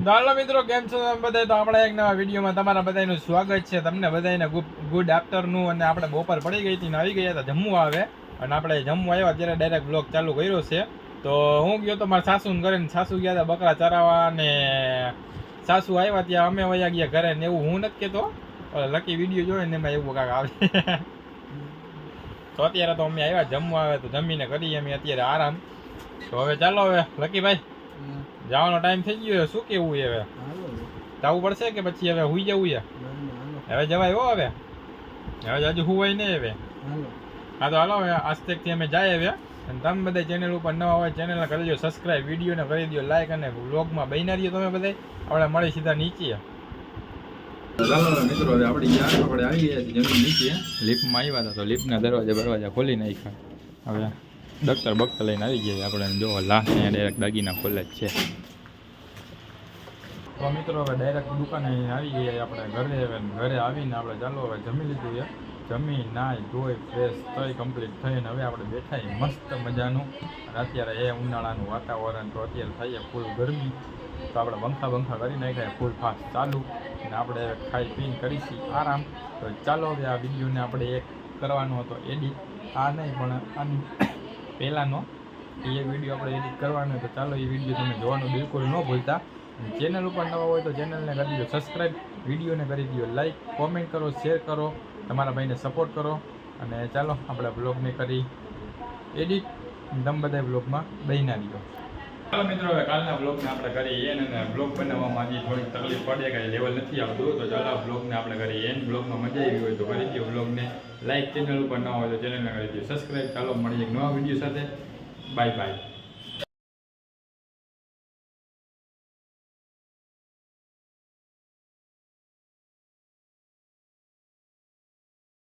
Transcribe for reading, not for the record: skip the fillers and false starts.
હાલો મિત્રો, કેમ છો તમે બધા? તો આપણે એક નવા વિડીયોમાં તમારા બધાનું સ્વાગત છે. તમને બધાને ગુડ આફ્ટરનૂન. અને આપણે બપોર પડી ગઈ હતી ને આવી ગયા હતા જમવા આવે, અને આપણે જમવા આવ્યા ત્યારે ડાયરેક્ટ બ્લોગ ચાલુ કર્યો છે. તો હું ગયો તો મારા સાસુને ઘરે, ને સાસુ ગયા હતા બકરા ચરાવવા, ને સાસુ આવ્યા ત્યાં અમે વયા ગયા ઘરે ને એવું હું નથી કહેતો. લકી વિડીયો જોયો ને એમાં એવું કાંક આવે. તો અત્યારે તો અમે આવ્યા જમવા આવે, તો જમીને કરીએ અમે અત્યારે આરામ. તો હવે ચાલો, હવે લકીભાઈ જવાનો ટાઈમ થઈ ગયો, શું કેવું હવે? જવું પડશે કે પછી હવે હુઈ જવું છે? હવે જવાય હો, હવે હજુ હુવાય નહીં હવે. હા તો હાલો, હવે આજથી અમે જાય હવે. અને તમે બધા ચેનલ ઉપર નવા હોય ચેનલને કરી દો સબસ્ક્રાઈબ, વિડીયોને કરી દો લાઈક, અને વ્લોગમાં બન્યા રહીએ તમે બધા. આપણે મળી સીધા નીચે. ચાલો મિત્રો, હવે આપણે આવી ગયા છીએ જમીન નીચે. લિફ્ટમાં આવ્યા હતા તો લિફ્ટના દરવાજા ખોલી નાખ્યા. હવે ડૉક્ટર લઈને આવી ગયા આપણે. જો લાસ્ટ અહીંયા ડાયરેક્ટ દાગીના ખોલે જ છે. તો મિત્રો, હવે ડાયરેક્ટ દુકાને આવી ગયા આપણે ઘરે આવીને આપણે ચાલો હવે જમી લીધું છે. જમી નાહી ધોઈ ફ્રેશ થઈ કમ્પ્લીટ થઈને હવે આપણે બેઠા મસ્ત મજાનું. અને અત્યારે એ ઉનાળાનું વાતાવરણ, તો અત્યારે થઈએ ફૂલ ગરમી. તો આપણે પંખા કરી નાખ્યા ફૂલ ફાસ્ટ ચાલુ, અને આપણે ખાઈ પીને કરીશું આરામ. તો ચાલો હવે આ વિડીયોને આપણે એક કરવાનો હતો એડિટ, આ નહીં પણ આની પહેલાંનો એ વિડીયો આપણે એડિટ કરવાનો. તો ચાલો એ વિડીયો તમે જોવાનું બિલકુલ ન ભૂલતા. ચેનલ ઉપર નવા હોય તો ચેનલને કરી દો સબસ્ક્રાઈબ, વિડીયોને કરી દો લાઈક, કોમેન્ટ કરો, શેર કરો, તમારા ભાઈને સપોર્ટ કરો. અને ચાલો આપણે બ્લોગને કરી એડિટ. તમે બધા બ્લોગમાં બન્યા રહ્યો. ચાલો મિત્રો, હવે કાલના બ્લોગને આપણે કરીએ અને બ્લોગ બનાવવામાં હજી થોડીક તકલીફ પડે, કાંઈ લેવલ નથી આવતું. તો ચાલો બ્લોગને આપણે કરીએ બ્લોગમાં મજા આવી હોય તો કરી દો બ્લોગને લાઈક, ચેનલ ઉપર ન હોય તો ચેનલને કરી દો સબસ્ક્રાઈબ. ચાલો મળીએ એક નવા વિડીયો સાથે. Bye bye.